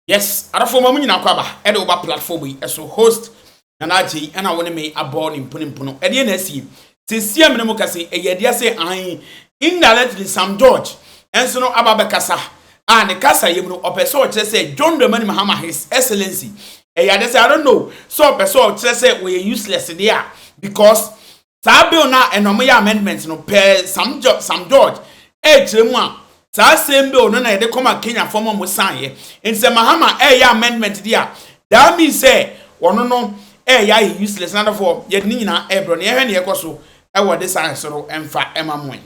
Yes, arafo mamu nyina kwaba e de oba platform yi so host na naji and I want me abon impuno e de na asie tesia me no kase e ye de say an indirectly Sam George enso no aba kasa ne kasa yem no opeso o kire say John Dramani Mahama His Excellency e ya de say I don't know so opeso o kire say we useless there because that bill na enomo ya amendment no per Sam George e kire mu a sa same bill no na ye de come Kenya former mo sign ye in say Mahama ya amendment there that means say wono no ya useless na for ye ni nyina e bro na ye hwe na ye koso e wo de sign so ro emfa emamoen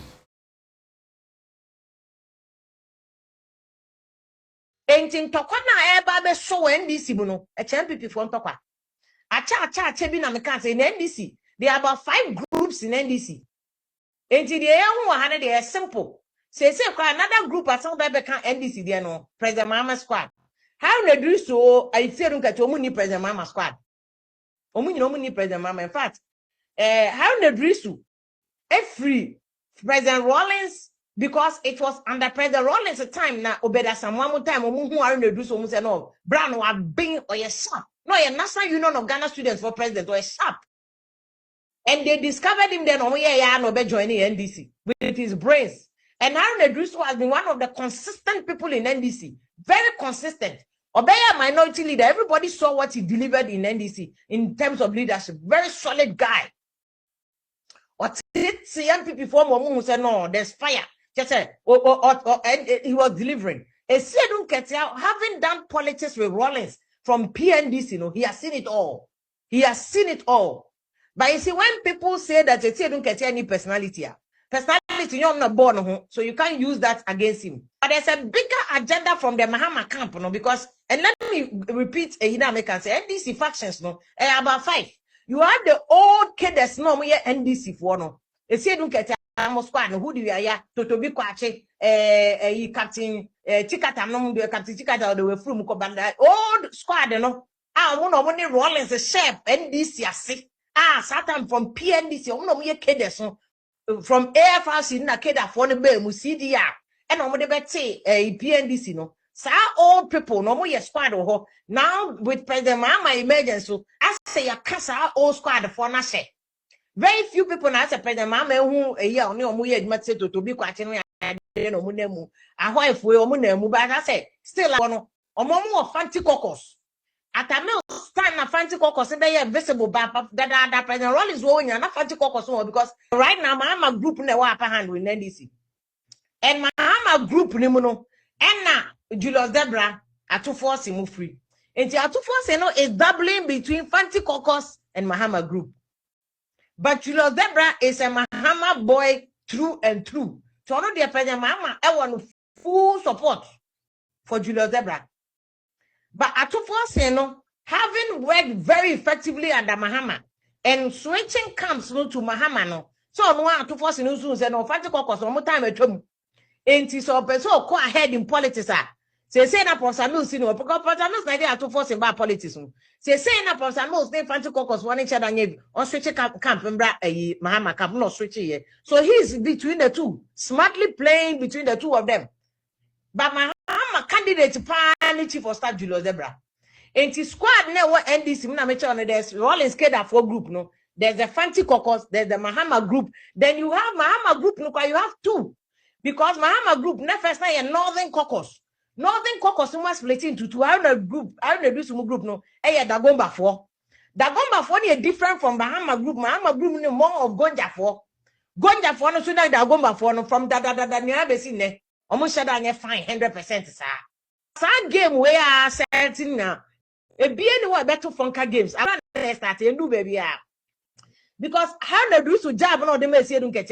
Entin tokwa na eba be so NDC mu no e champion for ntokwa acha bi na me kan say in NDC there are about 5 groups in NDC entin de hu ha na de simple say kwa another group asan be kan NDC there no President Mahama squad how na do so I fear nka to mu ni President Mahama squad omu ni President Mahama in fact how na do so free President Rawlings because it was under President Rawlings time na obeda samwamu time omu hu are na do so mu say no brown wa bin or ye sharp no ye National Union of Ghana Students for President or sharp and they discovered him then omu ye ya no be joining NDC with his brains and Haruna Druso has been one of the consistent people in NDC very consistent Obeya minority leader everybody saw what he delivered in NDC in terms of leadership very solid guy or CMP form who said no there's fire just said and he was delivering having done politics with Rawlings from PNDC he has seen it all but you see when people say that they don't get any personality you're not born so you can't use that against him but there's a bigger agenda from the Mahama camp because and let me repeat I can say NDC factions about 5 you have the old kid that's no more NDC for no. You see, don't get a squad. Who do you are? To be quache, Captain Chikata, no, the Captain Chikata, the way from Mukobanda. Old squad, you know. One of money Rawlings a chef, NDC, I see. Satan from PNDC, one of your kids from AFRC in a kid for the Bay, Musidia, and on the Betty, PNDC, no. Sa old people, no more squad or now with President Mahama emergency. I say a casa old squad for na say. Very few people now say President Mahama who a year only omu admit to be quite no munemu. A wife we omunemu, but I say still one omomu fancy caucus. At a mill stand a fancy caucus and they are visible that President Rawlings going and a fancy caucus because right now Mahama group in the upper hand with NDC. And Mahama group nimuno and now Julius Debra are 2-4 move free. And the 2-4 is doubling between Fanti Caucus and Mahama group. But Julius Debra is a Mahama boy through and through. So I know the President Mahama I want full support for Julius Debra. But at 2-4 having worked very effectively under Mahama and switching camps to Mahama no. So no at 2-4 no say no Fanti Caucus no more time at home. And so person go ahead in politics say na Professor Mills no because Professor Mills na dey at 2-4 about politics say na Professor Mills dey Fanti Caucus one each other nyebi on switch camp mbra Mahama camp no switch here so he's between the two smartly playing between the two of them but Mahama candidate pan chief for staff Julius Debra and his squad na what NDC na me on there's Rawlings Keda for group no there's the Fanti Caucus there's the Mahama group then you have Mahama group no you have 2 because Mahama group na first na Northern Caucus Northern Caucus was split into 2. I don't do some group no. Dagomba 4. Dagomba 4 is different from Mahama group. Mahama group no more of Gonja 4. Gonja 4 no so that Dagomba 4 no from da near be seen ne. Almost shada anye fine 100% sir. Sad game where are certain now. E be any better funka games. I don't start and do baby because how they do so job no dem say don't get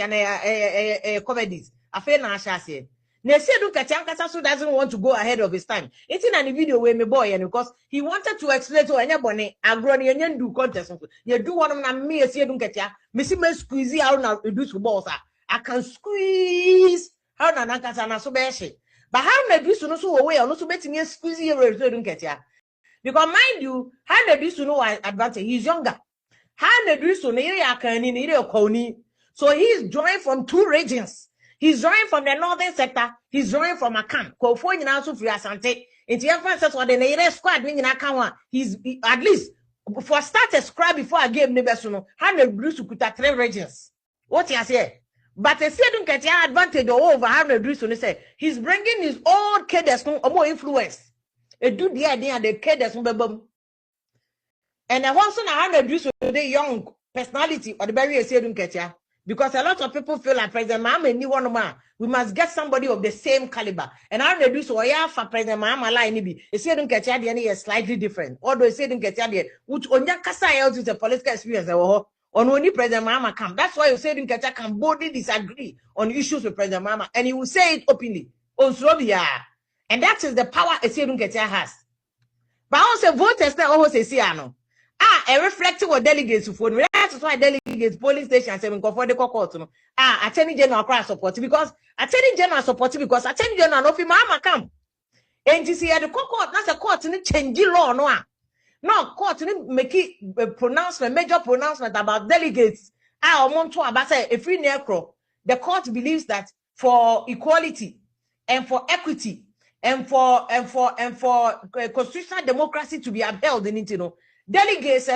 comedies. I feel na sha say. Nesedu Kachankasasu doesn't want to go ahead of his time. It's in a video where my boy and because he wanted to explain to anybody agroni and do contest. You do one of me as you don't get ya. Missy may squeeze out now reduce balls. I can squeeze how Nankasana so beshi. But how na do so no way or no so betting me squeeze you don't get ya. Because mind you, how na do so no advantage. He's younger. How na do so near can in so he's joined from 2 regions. He's joined from the northern sector. He's joined from Akan. Kofo nyina so free Asante. Into your fans or the Nere squad winning account. He's at least for start a scribe before I gave Nebesuno, 100 Bruce could have 3 regions. What you say? But a certain get your advantage over 100 Bruce on say he's bringing his own cadets or more influence. It do the idea the cadets on and I want some 100 Bruce the young personality or the barrier say get ya. Because a lot of people feel like President Mahama and one man, we must get somebody of the same caliber. And I do so yeah for President Mahama line be. You see them get is slightly different. Although you see them get which on your kasa else is a political experience on only President Mahama come. That's why you say them get can boldly disagree on issues with President Mahama, and he will say it openly. On Slovia. And that is the power a Sedum Ketia has. But also voters now always say no. A reflective of delegates for that's why delegates polling stations and for the court. Attorney General cross support because Attorney General support because Attorney General no fi Mahama come. And you see at the court, that's a court in change law no court make it pronouncement, major pronouncement about delegates. About say a free necro. The court believes that for equality and for equity and for constitutional democracy to be upheld in it, delegates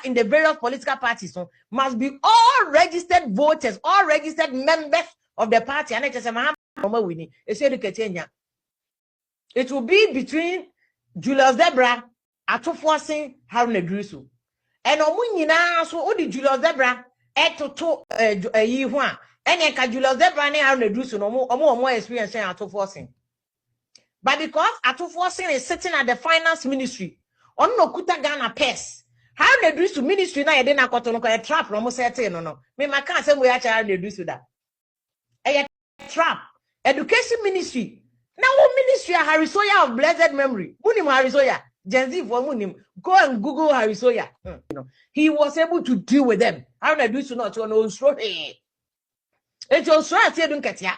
in the various political parties must be all registered voters, all registered members of the party. And it will be between Julius Debra forcing Haruna Drusu. And so the Julius Debra and Julius Debra and Haruna Drusu no more experience forcing. But because forcing is sitting at the finance ministry, on no kuta Ghana pes. How they do to ministry na yede na koto a trap no mo setting no. Me ma kan say we actually they do to that. A trap. Education ministry. Now what ministry Harisoya of blessed memory. Munim Harisoya. Gen Z for munim. Go and Google Harisoya. He was able to deal with them. How they do to not to no story. It's also say don't get ya.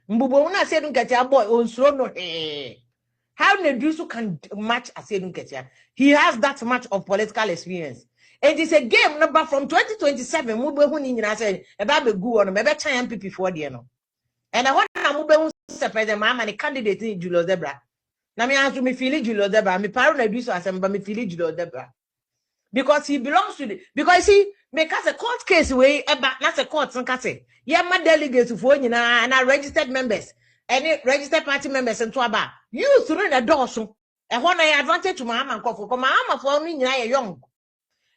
Mbubo una say don't get ya boy on slow no eh. How Nedusu can match Asedun Ketia? He has that much of political experience. It is a game number from 2027. Mube Hunin said about the goo on maybe time MPP for the no. And I want to move President Mahama and a candidate in Julius Debra. Now me answer me feel Julius Debra. Me parent Nedusu assemble me feel Julius Debra. Because he belongs to the because he make us a court case way about not a court and case. Yeah, my delegates for you and our registered members. Any registered party members and Twaba, you through the door so. And when I advantage to Mahama and Kofu, Mahama for me, young.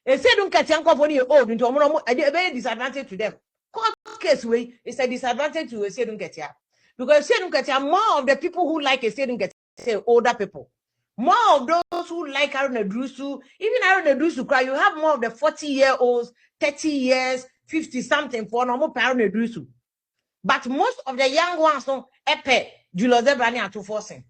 They say don't catch young company old into a very disadvantage to them. Court case way is a disadvantage to a say don't get here. Because say don't get here, more of the people who like a say don't get say older people. More of those who like Haruna Drusu, even Haruna Drusu cry, you have more of the 40-year-olds, 30 years, 50 something for normal Haruna Drusu. But most of the young ones don't epe Julius Debra to forcing.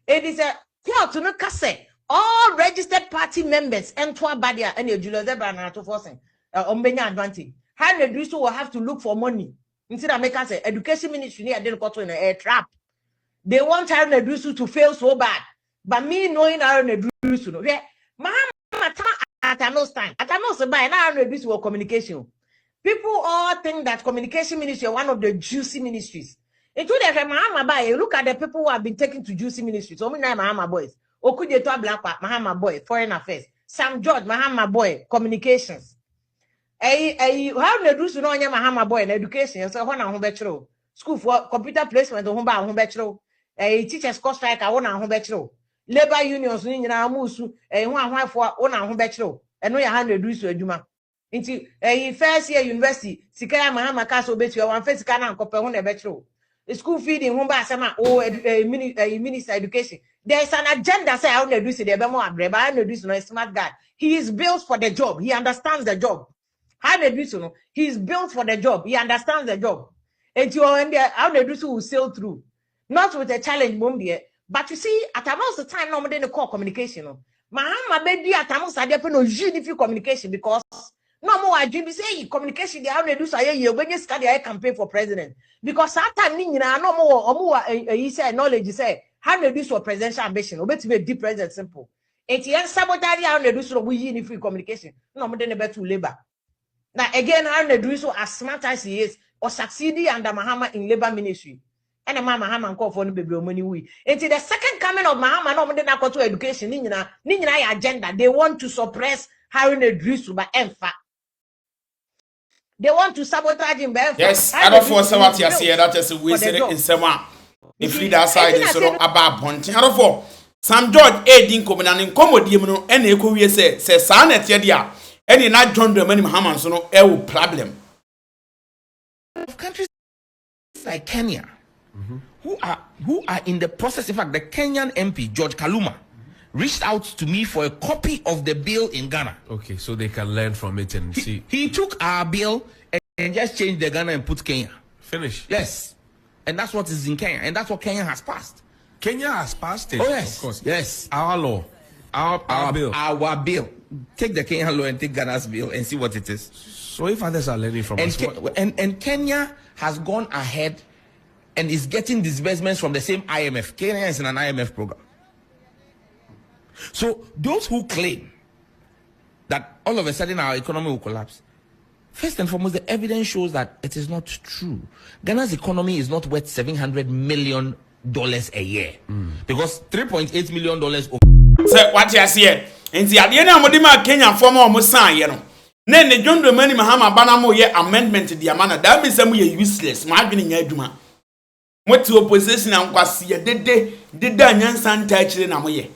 It is a court to no case. All registered party members and Badia and Julius Debra to forcing. Ombenya advantage. How the Drusu will have to look for money. Instead of making say education ministry near then got in a trap. They want Haruna Drusu to fail so bad. But me knowing Haruna Drusu, no. Mahama at no time. At no say by now Haruna Drusu communication. People all think that communication ministry is one of the juicy ministries. Including Mahama boy, look at the people who have been taken to juicy ministries. So many Mahama boys. Okujeto Blackpa, Mahama boy, foreign affairs. Sam George, Mahama boy, communications. How they do to know Mahama boy in education? So one on home school for computer placement on home bachelor. Teachers cost strike I want on home bachelor. Labor unions in Musu, one for one on home bachelor. And no 100 do to a juma. Into a first year university, Sikaya Mahama Castle Betty, one face can compare on a bachelor. School feeding, home basama, or minister education. There's an agenda, say, I want to do the Bemo Abreba, I know this no smart guy. He is built for the job, he understands the job. How they do so? He is built for the job, he understands the job. And you are in there, how they do so will sail through. Not with a challenge, Mumbia. But you see, at most the time, no more than the core communication. Mahama baby at most I depend on unity communication because no more I dream say communication they have to do so you when you study I campaign for president because that time no more he said knowledge he said how to do so presidential ambition obey to be a deep president simple and yes sabotage how to do so we unity communication no more than about to labor now again how to do so as smart as he is or succeeding under Mahama in labor ministry And Mahama call for baby money we. Until the second coming of Mahama, no more than to education, Nina agenda. They want to suppress Harry Idrisu by Emfa. They want to sabotage him by Emfa. Yes, I don't force what you say. That is we say in Sema. If you that side is so about ponting. I don't for Sam George Edin Common and Commodium and Echo say Sanet Yadia. And in that John Dramani Mahama so no problem. Of countries like Kenya, who are in the process. In fact, the Kenyan MP George Kaluma reached out to me for a copy of the bill in Ghana. Okay, so they can learn from it and see. He took our bill and just changed the Ghana and put Kenya. Finish. Yes, and that's what is in Kenya, and that's what Kenya has passed. Kenya has passed it. Oh yes, of course. Yes, Our law, our bill. Our bill. Take the Kenyan law and take Ghana's bill and see what it is. So if others are learning from us, And Kenya has gone ahead and is getting disbursements from the same IMF. Kenya is in an IMF program. So those who claim that all of a sudden our economy will collapse, first and foremost, the evidence shows that it is not true. Ghana's economy is not worth $700 million a year. Because $3.8 million. Say what you say. And the idea na modima Kenya former mo san ye no. Na ne John Dramani Mahama bana mo ye amendment di amana. That means say mo ye useless. Ma adwene nya adwuma. Mo ti opposition na nkwase ye dede anyansa nta akire na mo ye.